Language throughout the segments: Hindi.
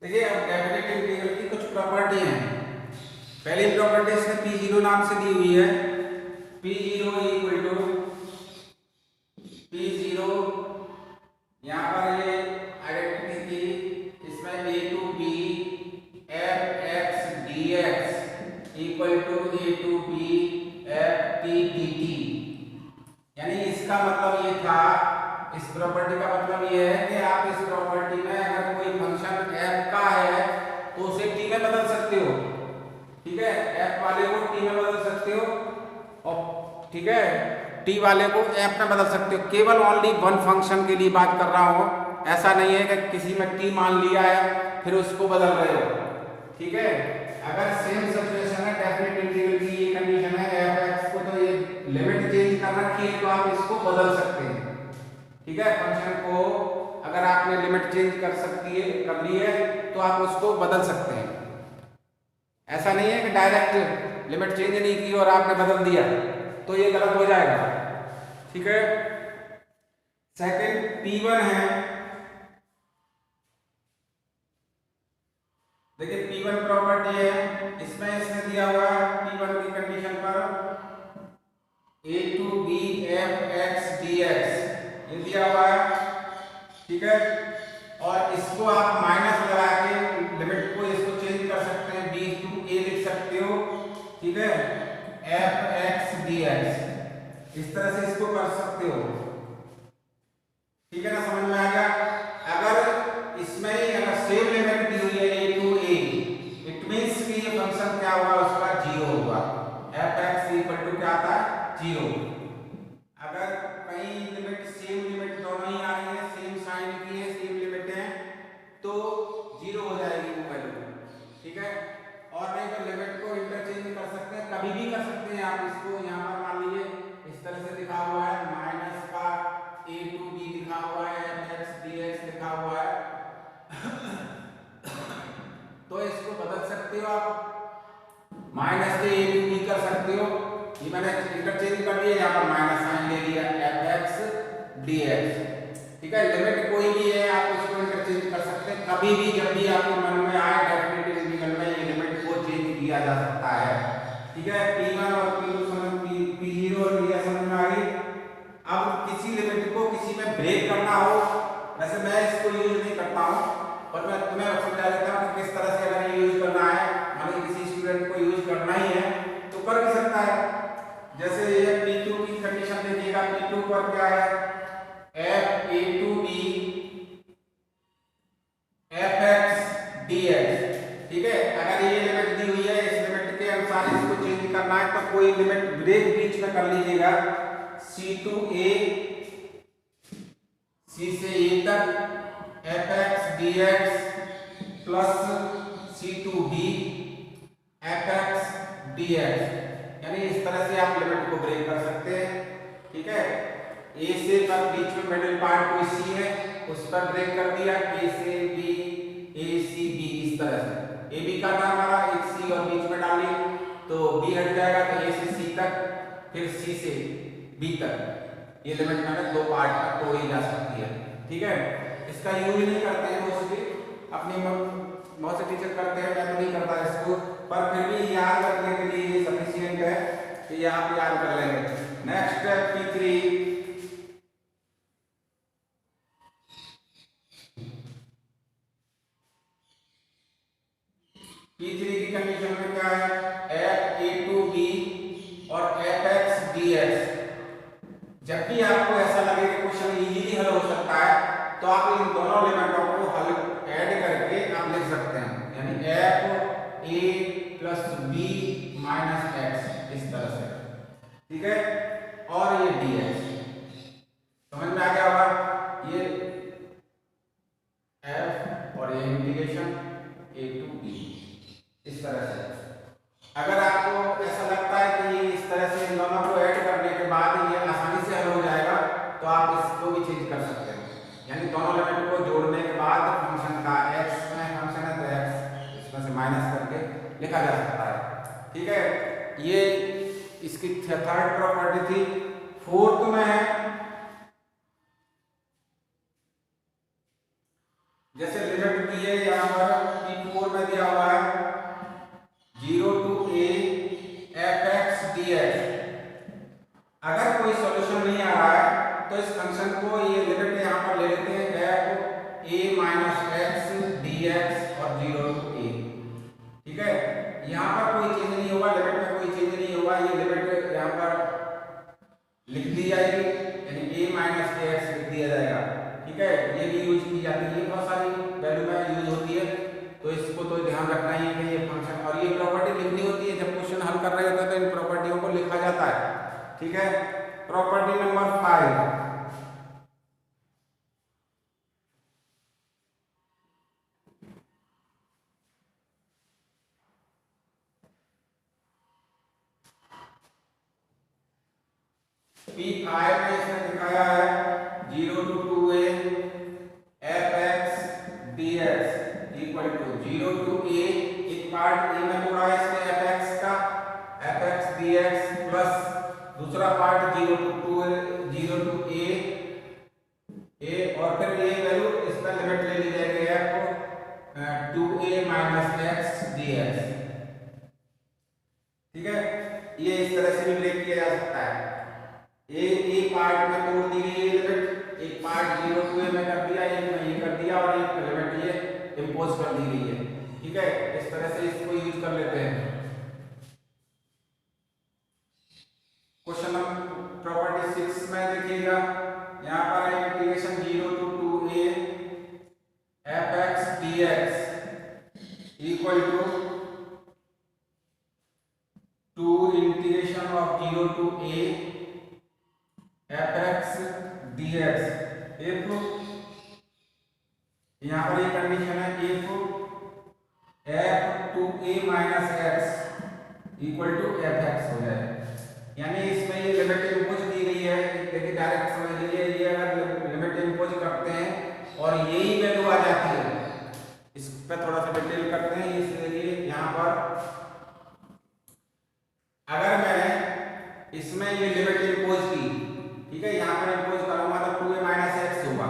देखिए अब डेफिनेट इंटीग्रल की कुछ प्रॉपर्टी हैं। पहली प्रॉपर्टी इसने P0 नाम से दी हुई है। P0 इक्वल टू P0, यहाँ पर ये आइडेंटिटी थी, इसमें a to b f x dx equal to a to b f t dt। यानी इसका मतलब ये था, इस प्रॉपर्टी का मतलब ये है कि आप इस प्रॉपर्टी में अगर कोई फंक्शन f का है तो उसे t में बदल सकते हो। ठीक है, f वाले को t में बदल सकते हो और ठीक है t वाले को f में बदल सकते हो। केवल ओनली वन फंक्शन के लिए बात कर रहा हूं, ऐसा नहीं है कि किसी में t मान लिया है फिर उसको बदल रहे हो। ठीक है, अगर सेम सिचुएशन है डेफिनेट इंटीग्रल की, ये कंडीशन है f(x) को तो ये लिमिट चेंज कर रखी है तो आप इसको बदल सकते हैं। ठीक है, फंक्शन को अगर आपने लिमिट चेंज कर ली है तो आप उसको बदल सकते हैं। ऐसा नहीं है कि डायरेक्ट लिमिट चेंज नहीं की और आपने बदल दिया तो ये गलत हो जाएगा। ठीक है, सेकंड P1 है। देखिए P1 प्रॉपर्टी है, इसमें इसने दिया हुआ है P1 की कंडीशन पर a to b f x dx ये दिया हुआ है। ठीक है, और इसको आप माइनस लगा के लिमिट को इसको चेंज कर सकते हैं, b टू a लिख सकते हो। ठीक है, f x dx इस तरह से इसको कर सकते हो। ठीक है ना, समझ में आ गया। अगर इसमें अगर सेम लिमिट दी हुई है a to a, it means कि ये फंक्शन क्या होगा, उसका 0 होगा। f x इक्वल टू क्या आता है, 0। अगर कहीं लिमिट सेम लिमिट दोनों ही आ रही है, सेम साइन की है, सेम लिमिट है तो 0 हो जाएगी वो वैल्यू। ठीक है, और नहीं तो लिमिट को इंटरचेंज कर सकते हैं, कभी भी कर सकते हैं आप इसको। यहाँ पर मान लीजिए इस तरह से लिखा हुआ है, माइनस का a टू b लिखा हुआ है, f x dx लिखा हुआ है तो इसको बदल सकते हो आप, माइनस से a टू b कर सकते हो। ये मैंने इंटरचेंज कर दिया, यहाँ पर माइनस साइन ले लिया, f x dx। ठीक है, लिमिट कोई भी है आप उसको इंटरचेंज कर सकते हैं कभी भी, जब भी आपके मन में आए डेफिनेट इंटीग्रल में ये लिमिट को चेंज किया जा सकता है। ठीक है, P1 और P0 और ये समझ में आ गई। अब किसी लिमिट को किसी में ब्रेक करना हो, वैसे मैं इसको यूज नहीं करता हूँ पर मैं तुम्हें समझा देता हूँ कि किस तरह से अगर ये यूज करना है, मान किसी स्टूडेंट को यूज करना ही है तो कर भी सकता है। जैसे ये P2 की कंडीशन देखिएगा, P2 पर क्या है, f a to b f x dx। ठीक है, अगर ये लिमिट दी हुई है, इस लिमिट के अनुसार इसको चेंज करना है तो कोई लिमिट ब्रेक बीच में कर लीजिएगा, c टू a, c से a तक f x dx plus c to b f x dx, यानी इस तरह से आप लिमिट को ब्रेक कर सकते हैं। ठीक है, a से पर बीच में मिडिल पार्ट कोई c है उस पर ब्रेक कर दिया, a से b a c b, इस तरह से a b का था हमारा, एक c और बीच में डाल ली तो b हट जाएगा, तो a से c तक फिर c से b तक ये लिमिट मैंने दो पार्ट तक तोड़ी जा सकती है। ठीक है, इसका यूज नहीं करते हैं मोस्टली, अपनी बहुत से टीचर करते हैं, मैं तो नहीं करता इसको, पर फिर भी याद रखने के लिए ये सफिशिएंट है कि आप याद कर लेंगे। नेक्स्ट है P3। P3 की कंडीशन में क्या है, f a टू b और f x dx। जब भी आपको ऐसा लगे कि क्वेश्चन इजीली हल हो सकता है तो आप इन दोनों लिमिटों को हल ऐड करके आप लिख सकते हैं, यानी f a plus b minus x, इस तरह से। ठीक है, और ये dx समझ में आ गया होगा, ये f और ये इंटीग्रेशन a टू b इस तरह से। अगर आपको ऐसा लगता है कि ये इस तरह से इन दोनों को ऐड करने के बाद ये आसानी से हल हो जाएगा तो आप इसको भी चेंज कर सकते हैं, यानी दोनों लिमिट को जोड़ने के बाद फंक्शन का x में फंक्शन है तो x इसमें से माइनस करके लिखा जा सकता है। ठीक है, ये इसकी थर्ड प्रॉपर्टी थी। फोर्थ में है, जैसे लिमिट दी है यहाँ पर a माइनस के एक्स लिख दिया जाएगा। ठीक है, ये भी यूज की जाती है, बहुत सारी वैल्यू में यूज होती है, तो इसको तो ध्यान रखना ही है कि ये फंक्शन और ये प्रॉपर्टी लिखनी होती है जब क्वेश्चन हल कर रहे होते हैं, तो इन प्रॉपर्टियों को लिखा जाता है। ठीक है, प्रॉपर्टी नंबर 5, P5 में इसने दिखाया है 0 to 2a fx dx equal to 0 to a, एक पार्ट a में तोड़ा है इसने fx का, fx dx प्लस दूसरा पार्ट 0 to 2 0 to a और फिर ये वैल्यू इसका लिमिट ले ली जाएगी f 2a minus x dx। ठीक है, ये इस तरह से भी ब्रेक किया जा सकता है। ए पार्ट में तोड़ दी गई है लिमिट, एक पार्ट 0 to a में कर दिया, एक में ये कर दिया और एक लिमिट ये इंपोज कर दी गई है। ठीक है, इस तरह से इसको यूज कर लेते हैं। क्वेश्चन नंबर प्रॉपर्टी 6 में देखिएगा, यहाँ पर है integration 0 to 2a fx dx equal to 2 integration of 0 to a fx dx if यहाँ पर ये कंडीशन है if f 2a minus x equal to fx हो जाए, यानी इसमें ये लिमिट इंपोज दी गई है। देखिए डायरेक्ट समझ लीजिए, ये अगर लिमिट इंपोज करते हैं और यही वैल्यू आ जाती है, इस पर थोड़ा सा डिटेल करते हैं। इसलिए यहाँ पर अगर मैं इसमें ये लिमिट इंपोज की, ठीक है, यहाँ पर इंपोज करूंगा तो 2a माइनस एक्स होगा,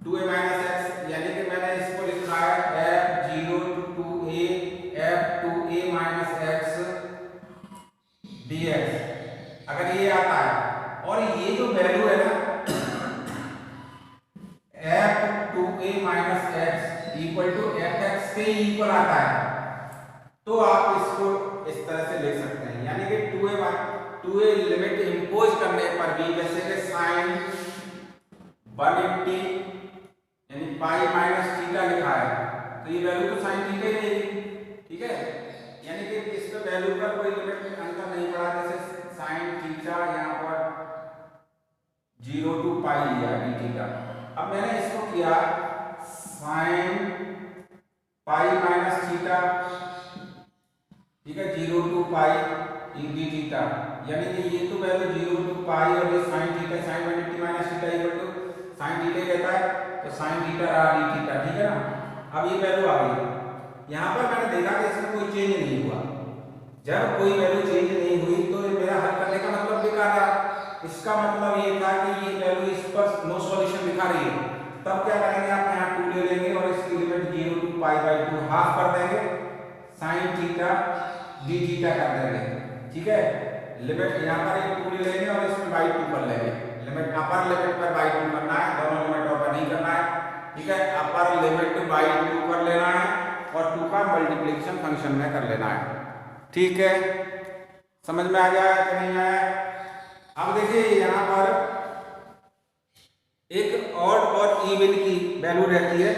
2a माइनस एक्स, यानी कि मैंने इसको लिखा है f 0 to 2a f 2a minus x dx। अगर ये आता है और ये जो वैल्यू है ना f 2a minus x equal to fx के इक्वल आता है, तो आप इसको इस तरह से लिख सकते हैं, यानी कि 2a लिमिट इंपोज करने पर भी, जैसे कि साइन 180 यानी पाई माइनस थीटा लिखा है, तो ये वैल्यू तो साइन थीटा ही रहेगी। ठीक है, यानी कि इस पे वैल्यू का कोई लिमिट अंतर नहीं पड़ा, जैसे साइन थीटा यहाँ पर 0 to पाई लिया डी थीटा। अब मैंने इसको किया साइन पाई माइनस थीटा, ठीक है, 0 to पाई डी थीटा, यानी कि ये तो वैल्यू 0 to पाई और ये sine theta, sine 180 minus theta equal to sine theta ही रहता है, तो साइन थीटा रहा डी थीटा। ठीक है ना, अब ये वैल्यू आ गई। यहाँ पर मैंने देखा कि इसमें कोई चेंज नहीं हुआ, जब कोई वैल्यू चेंज नहीं हुई तो मेरा हल करने का मतलब बेकार रहा। इसका मतलब ये था कि ये वैल्यू इस पर नो सॉल्यूशन दिखा रही है, तब क्या करेंगे, आप यहाँ 2 ले लेंगे और इसकी limit 0 to pi by 2 half कर देंगे, साइन थीटा डी थीटा कर देंगे। ठीक है, लिमिट यहाँ पर एक 2 ले लेंगे और इसमें बाई 2 कर लेंगे, लिमिट अपर लिमिट पर बाई 2 करना है, दोनों लिमिटों पर नहीं करना है। ठीक है, अपर लिमिट बाई 2 कर लेना है और 2 का मल्टीप्लिकेशन फंक्शन में कर लेना है। ठीक है, समझ में आ गया कि नहीं आया? अब देखिए यहाँ पर एक ऑड और इवन की वैल्यू रहती है,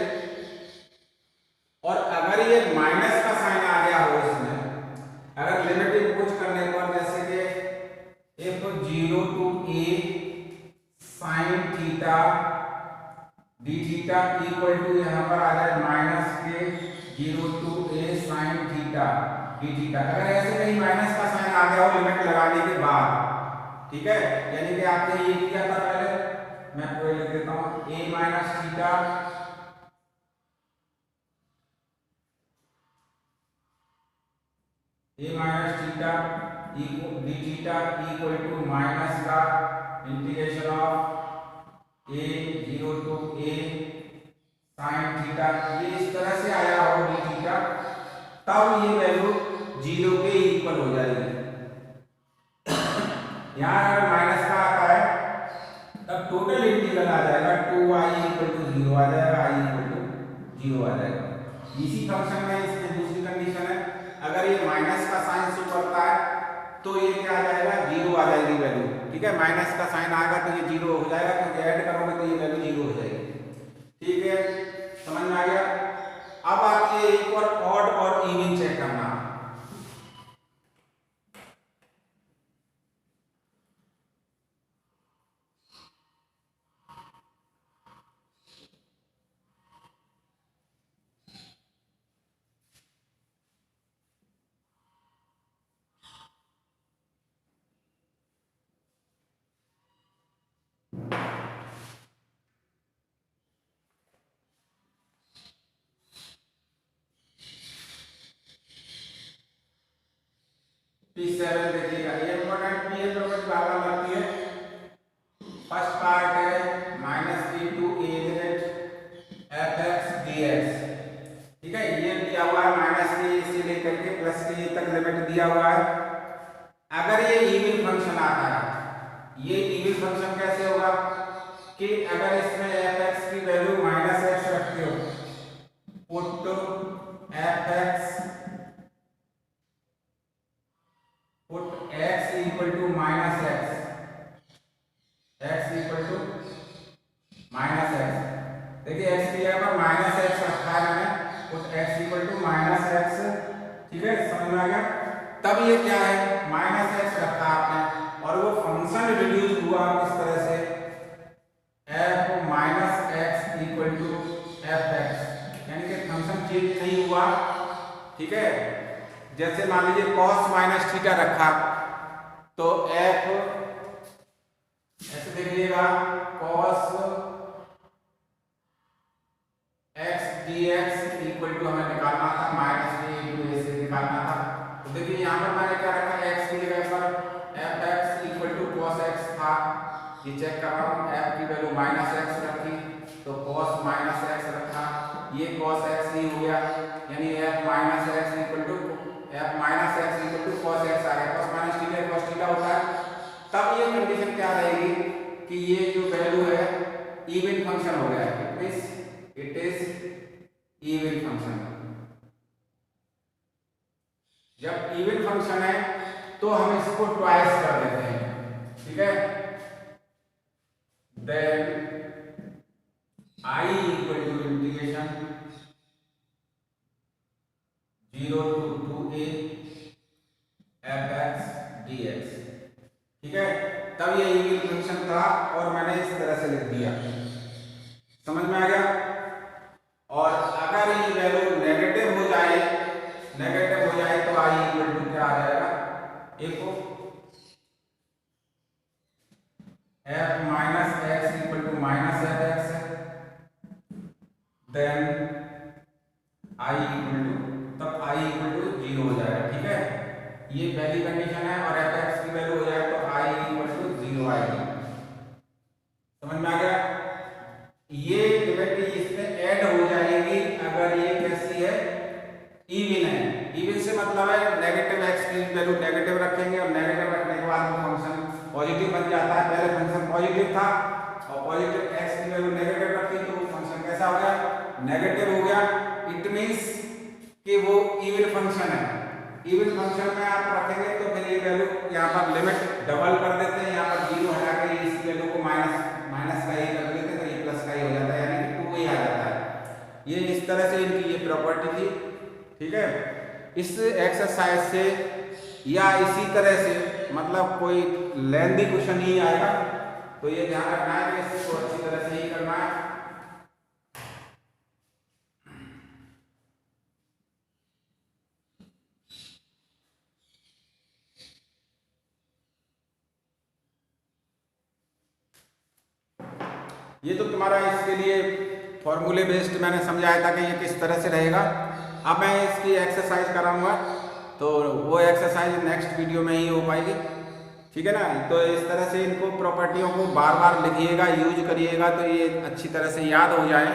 और अगर ये माइनस का साइन आ गया हो इसमें, अगर लिमिट इंपोज करने पर, जैसे कि f 0 to a sine theta D theta equal to यहाँ पर आ जाए माइनस के 0 to a sine theta D theta, अगर ऐसे कहीं माइनस का साइन आ गया हो लिमिट लगाने के बाद, ठीक है, यानी कि आपने ये किया था पहले, मैं आपको लिख देता हूँ a minus theta a minus theta D theta equal to minus का integration of a 0 to a sine theta, ये इस तरह से आया हो डी थीटा, तब ये वैल्यू 0 के इक्वल हो जाएगी। यहाँ अगर माइनस का आता है तब टोटल इंटीग्रल आ जाएगा 2i इक्वल टू 0 आ जाएगा, i इक्वल टू 0 आ जाएगा। इसी फंक्शन में इसमें दूसरी कंडीशन है, अगर ये माइनस का साइन शो करता है तो ये क्या आ जाएगा, 0 आ जाएगी वैल्यू। ठीक है, माइनस का साइन आएगा तो ये जीरो हो जाएगा, क्योंकि ऐड करोगे तो ये वैल्यू जीरो हो जाएगी। ठीक है, समझ में आ गया। अब आती है एक और ऑड और इवन चेक करना। P7 देखिएगा, ये इंपॉर्टेंट पी है प्रॉपर्टी बार बार लगती है। फर्स्ट पार्ट है minus a to a limit f x d x. ठीक है, ये दिया हुआ है माइनस ए से लेकर के प्लस ए तक लिमिट दिया हुआ है। अगर ये इवन फंक्शन आता है, ये इवन फंक्शन कैसे होगा कि अगर इसमें एफ एक्स की वैल्यू माइनस एक्स रखते हो, put f x x equal to minus x equal to minus x। देखिए x की जगह पर माइनस x रखा है मैंने, put x equal to minus x। ठीक है, समझ में आ गया। तब ये क्या है, माइनस x रखा आपने और वो फंक्शन रिड्यूस हुआ किस तरह से, f minus x equal to f x, यानी कि फंक्शन चेंज नहीं हुआ। ठीक है, जैसे मान लीजिए cos माइनस थीटा रखा तो f ऐसे देख लीजिएगा, cos x dx equal to हमें निकालना था माइनस a इंटू a से निकालना था। तो देखिए यहाँ पर मैंने क्या रखा, x की जगह पर f x equal to cos x था। ये चेक कर रहा हूँ, f की वैल्यू माइनस x रखी तो cos माइनस x रखा, ये cos x ही हो गया, यानी f minus x equal to cos x आ गया। cos minus theta cos theta होता है। तब ये कंडीशन क्या रहेगी कि ये जो वैल्यू है इवन फंक्शन हो गया है, इट इज इवन फंक्शन। जब इवन फंक्शन है तो हम इसको ट्वाइस कर देते हैं। ठीक है, then I equal to integration 0 to 2a f x d x. ठीक है, तब ये इवन फंक्शन था और मैंने इस तरह से लिख दिया, समझ में आ गया। और अगर ये वैल्यू नेगेटिव हो जाए तो आई इक्वल टू क्या आ जाएगा, f minus x equal to minus f x, then I equal to, तब आई इक्वल टू 0 हो जाएगा। ठीक है, ये पहली कंडीशन है और एफ एक्स की वैल्यू हो जाए तो आई इक्वल टू 0 आएगी। समझ में आ गया। ये लिमिट इसमें ऐड हो जाएगी अगर ये कैसी है, इवन है। इवन से मतलब है नेगेटिव एक्स की वैल्यू नेगेटिव रखेंगे और नेगेटिव रखने के बाद वो फंक्शन पॉजिटिव बन जाता है। पहले फंक्शन पॉजिटिव था और पॉजिटिव एक्स की वैल्यू नेगेटिव रखी तो वो फंक्शन कैसा हो गया, नेगेटिव हो गया। इट मींस कि वो इवन फंक्शन है। इवन फंक्शन में आप रखेंगे तो फिर ये वैल्यू यहाँ पर लिमिट डबल कर देते हैं, यहाँ पर 0 हटा के इस वैल्यू को माइनस का ही कर देते हैं तो ये प्लस का ही हो जाता है, यानी कि 2 ही आ जाता है। ये इस तरह से इनकी ये प्रॉपर्टी थी। ठीक है, इस एक्सरसाइज से या इसी तरह से मतलब कोई लेंथी क्वेश्चन नहीं आएगा, तो ये ध्यान रखना है कि इसको अच्छी तरह से ही करना है। ये तो तुम्हारा इसके लिए फॉर्मूले बेस्ड मैंने समझाया था कि ये किस तरह से रहेगा। अब मैं इसकी एक्सरसाइज कराऊंगा तो वो एक्सरसाइज नेक्स्ट वीडियो में ही हो पाएगी। ठीक है ना, तो इस तरह से इनको प्रॉपर्टियों को बार बार लिखिएगा, यूज करिएगा तो ये अच्छी तरह से याद हो जाए।